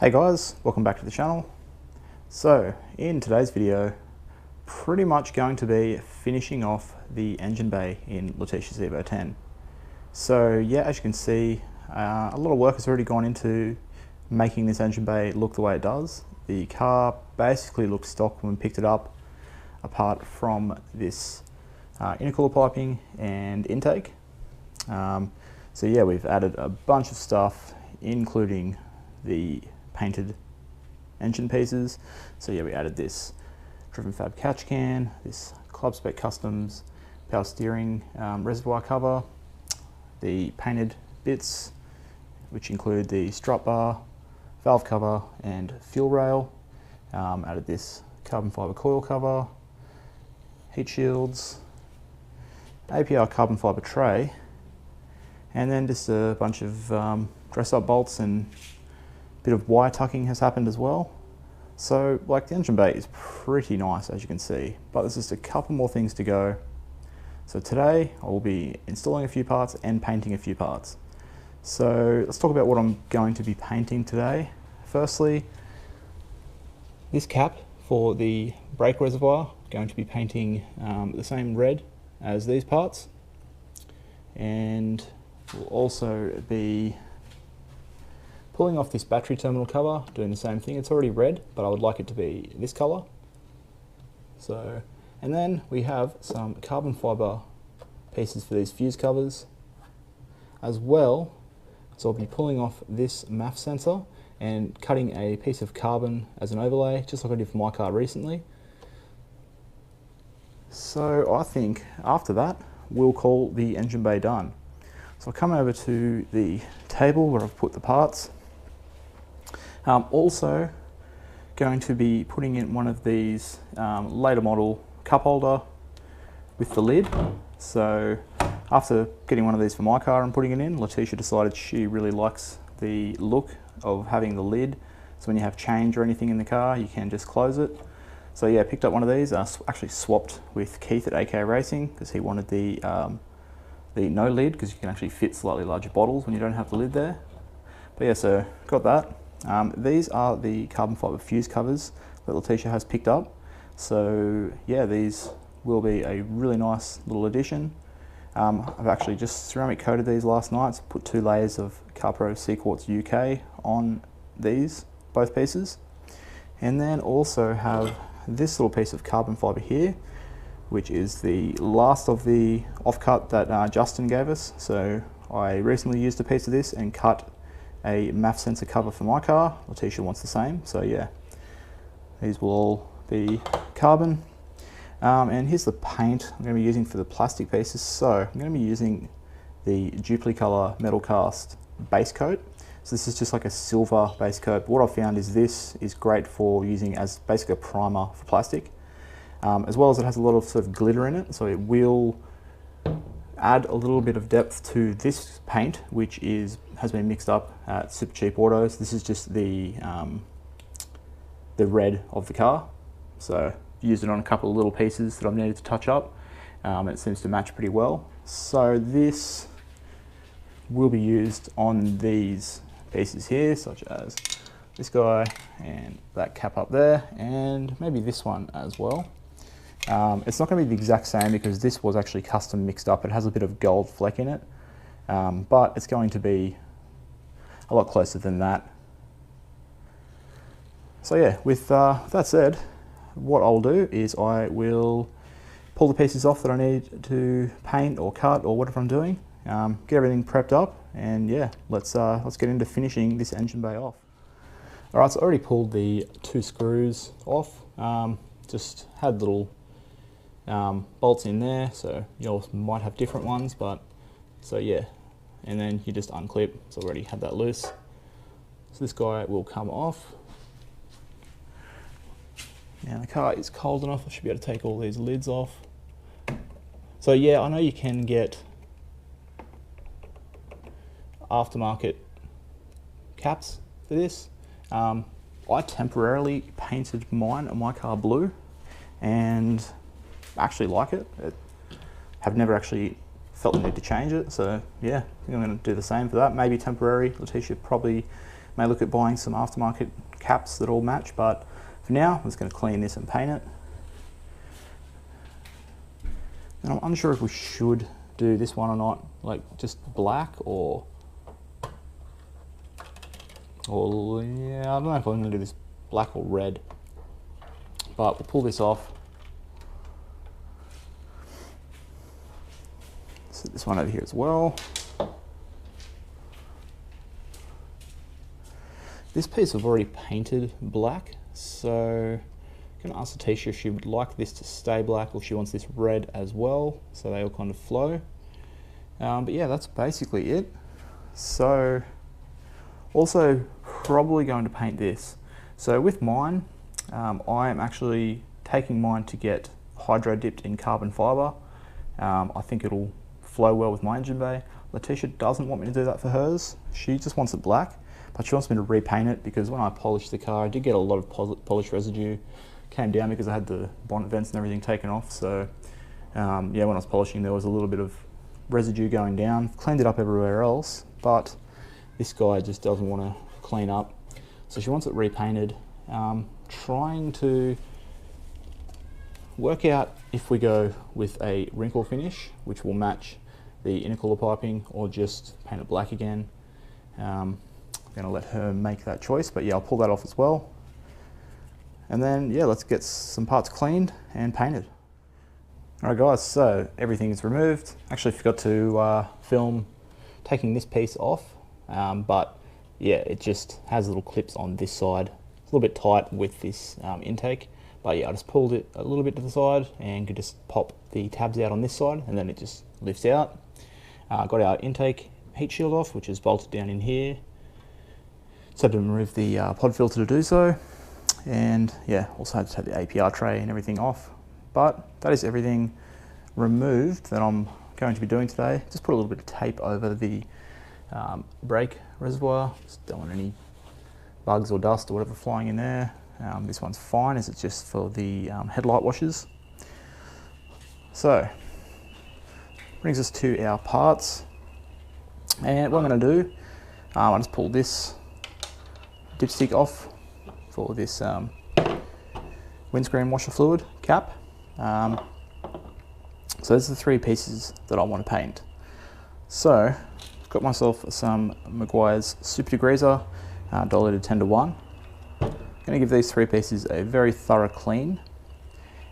Hey guys, welcome back to the channel. So in today's video, pretty much going to be finishing off the engine bay in Letisha's Evo 10. So yeah, as you can see, a lot of work has already gone into making this engine bay look the way it does. The car basically looks stock when we picked it up, apart from this intercooler piping and intake. So yeah, we've added a bunch of stuff, including the painted engine pieces. So yeah, we added this driven fab catch can, this Club Spec Customs power steering reservoir cover, the painted bits, which include the strut bar, valve cover and fuel rail. Added this carbon fibre coil cover, heat shields, APR carbon fibre tray, and then just a bunch of dress up bolts, and bit of wire tucking has happened as well. So like, the engine bay is pretty nice, as you can see, but there's just a couple more things to go. So today I will be installing a few parts and painting a few parts. So let's talk about what I'm going to be painting today. Firstly, this cap for the brake reservoir, going to be painting the same red as these parts, and we'll also be pulling off this battery terminal cover, doing the same thing. It's already red, but I would like it to be this color. So, and then we have some carbon fiber pieces for these fuse covers as well. So I'll be pulling off this MAF sensor and cutting a piece of carbon as an overlay, just like I did for my car recently. So I think after that, we'll call the engine bay done. So I'll come over to the table where I've put the parts. Also going to be putting in one of these later model cup holder with the lid. So after getting one of these for my car and putting it in, Letisha decided she really likes the look of having the lid. So when you have change or anything in the car, you can just close it. So yeah, picked up one of these. I actually swapped with Keith at AK Racing because he wanted the no lid, because you can actually fit slightly larger bottles when you don't have the lid there. But yeah, so got that. These are the carbon fibre fuse covers that Letisha has picked up. So yeah, these will be a really nice little addition. I've actually just ceramic coated these last night, so put 2 layers of CarPro Seaquartz UK on these, both pieces. And then also have this little piece of carbon fibre here, which is the last of the offcut that Justin gave us. So I recently used a piece of this and cut a MAF sensor cover for my car. Letisha wants the same, so yeah, these will all be carbon. And here's the paint I'm going to be using for the plastic pieces. So I'm going to be using the Duplicolor Metal Cast base coat. So this is just like a silver base coat. But what I've found is this is great for using as basically a primer for plastic, as well as it has a lot of sort of glitter in it, so it will add a little bit of depth to this paint, which has been mixed up at Super Cheap Autos. This is just the red of the car. So used it on a couple of little pieces that I've needed to touch up. It seems to match pretty well. So this will be used on these pieces here, such as this guy and that cap up there, and maybe this one as well. It's not going to be the exact same because this was actually custom mixed up. It has a bit of gold fleck in it, but it's going to be a lot closer than that. So yeah, with that said, what I'll do is I will pull the pieces off that I need to paint or cut or whatever I'm doing, get everything prepped up, and yeah, let's get into finishing this engine bay off. All right, so I already pulled the 2 screws off. Just had little bolts in there, so you might have different ones, but so yeah, and then you just unclip. So I already had that loose, so this guy will come off. Now the car is cold enough, I should be able to take all these lids off. So yeah, I know you can get aftermarket caps for this. I temporarily painted mine on my car blue and actually like it. Have never actually felt the need to change it, so yeah, I think I'm going to do the same for that. Maybe temporary. Letisha probably May look at buying some aftermarket caps that all match, but for now, I'm just going to clean this and paint it. And I'm unsure if we should do this one or not, like just black or yeah, I don't know if I'm going to do this black or red, but we'll pull this off. Set this one over here as well. This piece I've already painted black, so I'm going to ask Letisha if she would like this to stay black or if she wants this red as well, so they all kind of flow. But yeah, that's basically it. So also probably going to paint this. So with mine, I am actually taking mine to get hydro dipped in carbon fibre. I think it'll flow well with my engine bay. Letisha doesn't want me to do that for hers. She just wants it black, but she wants me to repaint it because when I polished the car, I did get a lot of polish residue. Came down because I had the bonnet vents and everything taken off. So yeah, when I was polishing, there was a little bit of residue going down. Cleaned it up everywhere else, but this guy just doesn't want to clean up. So she wants it repainted. Trying to work out if we go with a wrinkle finish, which will match the intercooler piping, or just paint it black again. I'm going to let her make that choice, but yeah, I'll pull that off as well. And then yeah, let's get some parts cleaned and painted. Alright guys, so everything is removed. Actually forgot to film taking this piece off, but yeah, it just has little clips on this side. It's a little bit tight with this intake, but yeah, I just pulled it a little bit to the side and could just pop the tabs out on this side, and then it just lifts out. Got our intake heat shield off, which is bolted down in here. So I had to remove the pod filter to do so. And yeah, also had to take the APR tray and everything off. But that is everything removed that I'm going to be doing today. Just put a little bit of tape over the brake reservoir. Just don't want any bugs or dust or whatever flying in there. This one's fine as it's just for the headlight washers. So, brings us to our parts. And what I'm going to do, I just pull this dipstick off for this windscreen washer fluid cap. So those are the three pieces that I want to paint. So I've got myself some Meguiar's Super Degreaser, diluted 10:1. I'm going to give these three pieces a very thorough clean,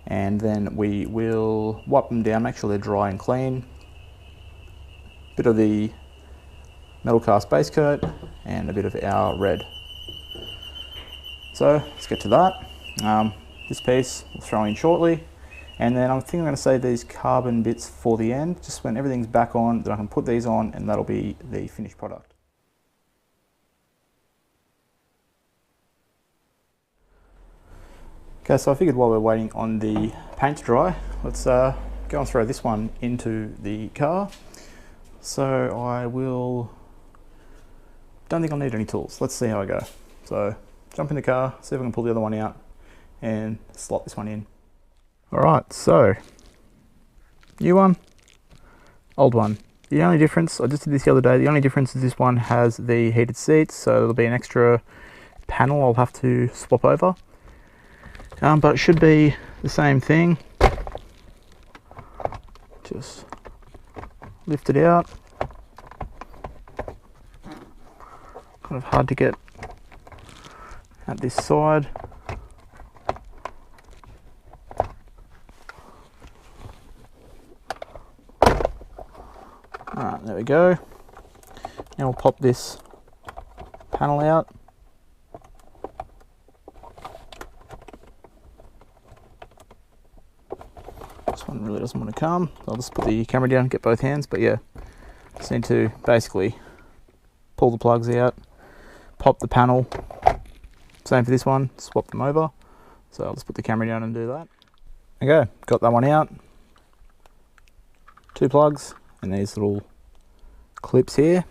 and then we will wipe them down, make sure they're dry and clean. Bit of the metal cast base coat and a bit of our red. So let's get to that. This piece we'll throw in shortly, and then I think I'm going to save these carbon bits for the end, just when everything's back on, then I can put these on and that'll be the finished product. Okay, so I figured while we're waiting on the paint to dry, let's go and throw this one into the car. So don't think I'll need any tools. Let's see how I go. So jump in the car, see if I can pull the other one out and slot this one in. All right, so new one, old one. The only difference, I just did this the other day, the only difference is this one has the heated seats, so there'll be an extra panel I'll have to swap over. But it should be the same thing. Just lift it out. Kind of hard to get at this side. Alright, there we go. Now we'll pop this panel out. This one really doesn't want to come. I'll just put the camera down and get both hands, but yeah, just need to basically pull the plugs out, pop the panel. Same for this one, swap them over. So I'll just put the camera down and do that. Okay, got that one out. Two plugs and these little clips here.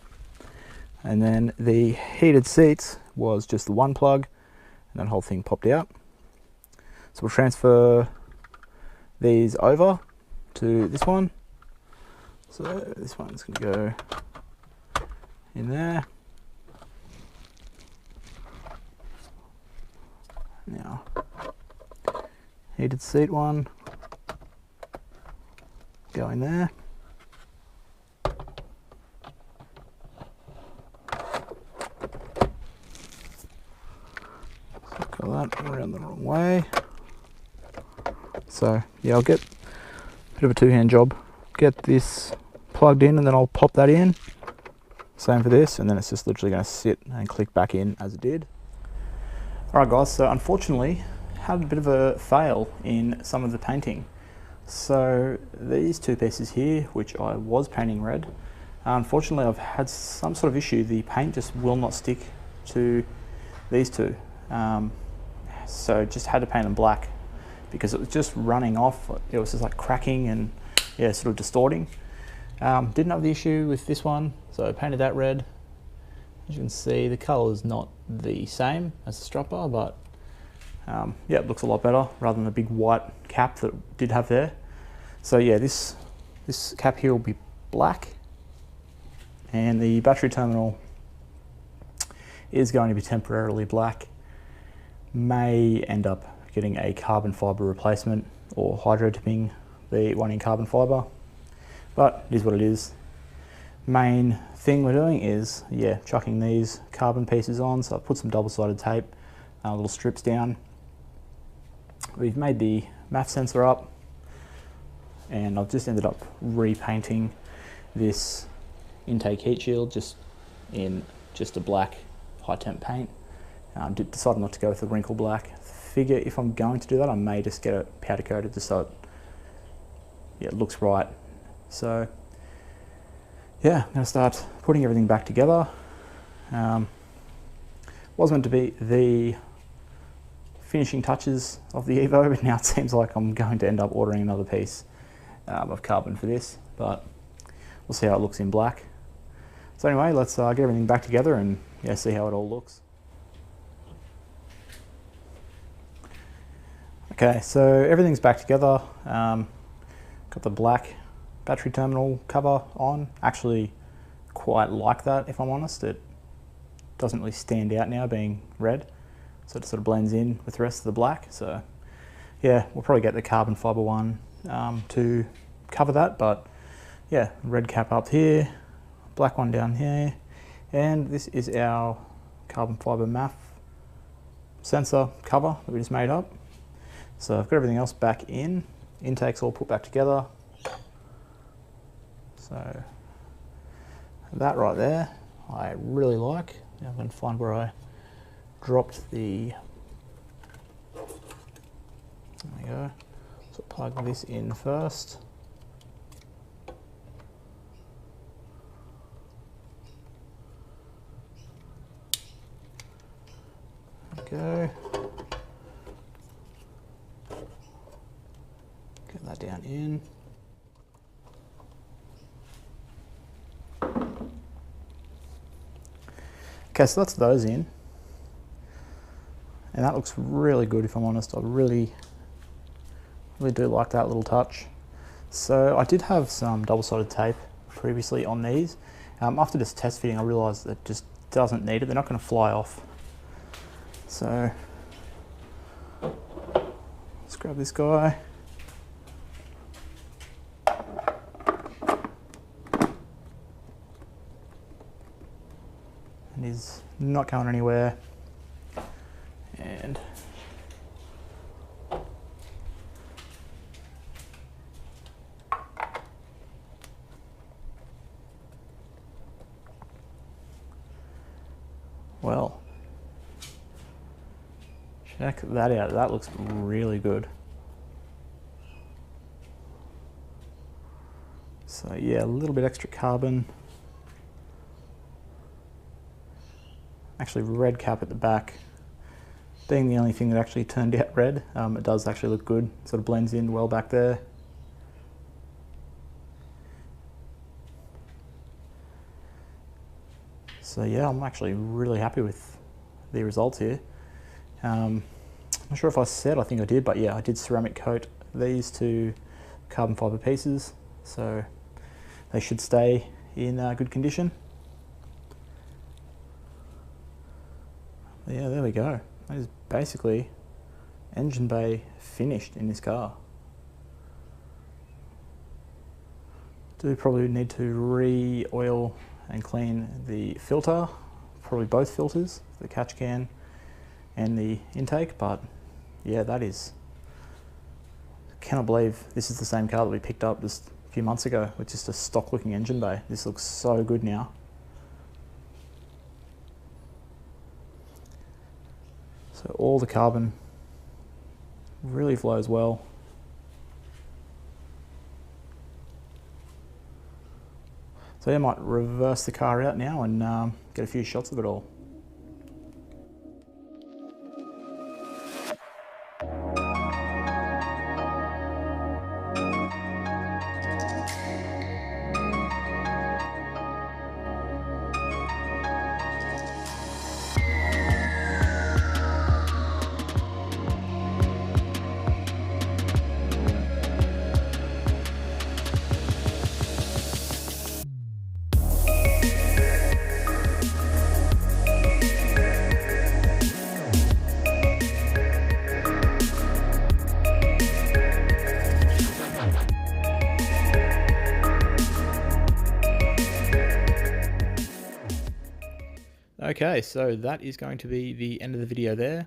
And then the heated seats was just the one plug and that whole thing popped out. So we'll transfer these over to this one. So this one's going to go in there. Now, heated seat one, go in there. Got that around the wrong way. So yeah, I'll get a bit of a two-hand job. Get this plugged in and then I'll pop that in. Same for this, and then it's just literally going to sit and click back in as it did. Alright guys, so unfortunately had a bit of a fail in some of the painting. So these two pieces here, which I was painting red, unfortunately I've had some sort of issue. The paint just will not stick to these two. So just had to paint them black because it was just running off. It was just like cracking and yeah, sort of distorting. Didn't have the issue with this one, so I painted that red. As you can see, the colour is not the same as the strut bar, but yeah, it looks a lot better rather than the big white cap that it did have there. So yeah, this cap here will be black, and the battery terminal is going to be temporarily black. May end up getting a carbon fibre replacement or hydro tipping the one in carbon fibre, but it is what it is. Main thing we're doing is, yeah, chucking these carbon pieces on. So I've put some double-sided tape, little strips down. We've made the MAF sensor up, and I've just ended up repainting this intake heat shield just in just a black high temp paint. Decided not to go with the wrinkle black. Figure if I'm going to do that, I may just get it powder coated just so it looks right. So yeah, I'm going to start putting everything back together. Was meant to be the finishing touches of the Evo, but now it seems like I'm going to end up ordering another piece of carbon for this, but we'll see how it looks in black. So anyway, let's get everything back together and yeah, see how it all looks. Okay, so everything's back together. Got the black battery terminal cover on. Actually quite like that, if I'm honest. It doesn't really stand out now being red, so it sort of blends in with the rest of the black. So yeah, we'll probably get the carbon fibre one to cover that, but yeah, red cap up here, black one down here, and this is our carbon fibre MAF sensor cover that we just made up. So I've got everything else back in, intakes all put back together. So that right there, I really like. Now I'm going to find where I dropped the, there we go. So plug this in first. There we go. Get that down in. Okay, so that's those in, and that looks really good, if I'm honest. I really do like that little touch. So I did have some double-sided tape previously on these. After this test fitting, I realised that it just doesn't need it. They're not going to fly off. So let's grab this guy. And he's not going anywhere. And well, check that out. That looks really good. So yeah, a little bit extra carbon. Actually red cap at the back. Being the only thing that actually turned out red, it does actually look good. It sort of blends in well back there. So yeah, I'm actually really happy with the results here. I'm not sure if I said, I think I did, but yeah, I did ceramic coat these two carbon fibre pieces, so they should stay in good condition. Yeah, there we go. That is basically engine bay finished in this car. Do probably need to re-oil and clean the filter, probably both filters, the catch can and the intake, but yeah, that is, cannot believe this is the same car that we picked up just a few months ago with just a stock looking engine bay. This looks so good now. So all the carbon really flows well. So yeah, I might reverse the car out now and get a few shots of it all. Okay, so that is going to be the end of the video there.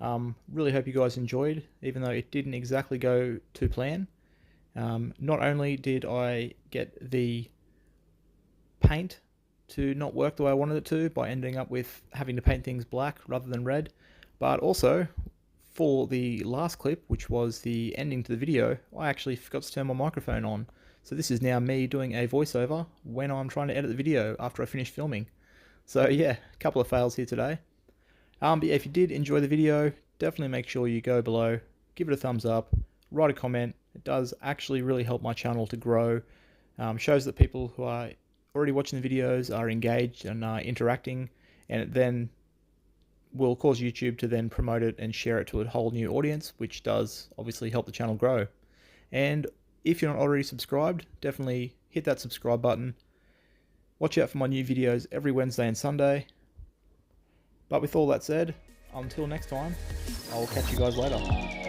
Really hope you guys enjoyed, even though it didn't exactly go to plan. Not only did I get the paint to not work the way I wanted it to by ending up with having to paint things black rather than red, but also for the last clip, which was the ending to the video, I actually forgot to turn my microphone on. So this is now me doing a voiceover when I'm trying to edit the video after I finish filming. So yeah, a couple of fails here today. But yeah, if you did enjoy the video, definitely make sure you go below, give it a thumbs up, write a comment. It does actually really help my channel to grow. Shows that people who are already watching the videos are engaged and are interacting, and it then will cause YouTube to then promote it and share it to a whole new audience, which does obviously help the channel grow. And if you're not already subscribed, definitely hit that subscribe button. Watch out for my new videos every Wednesday and Sunday. But with all that said, until next time, I'll catch you guys later.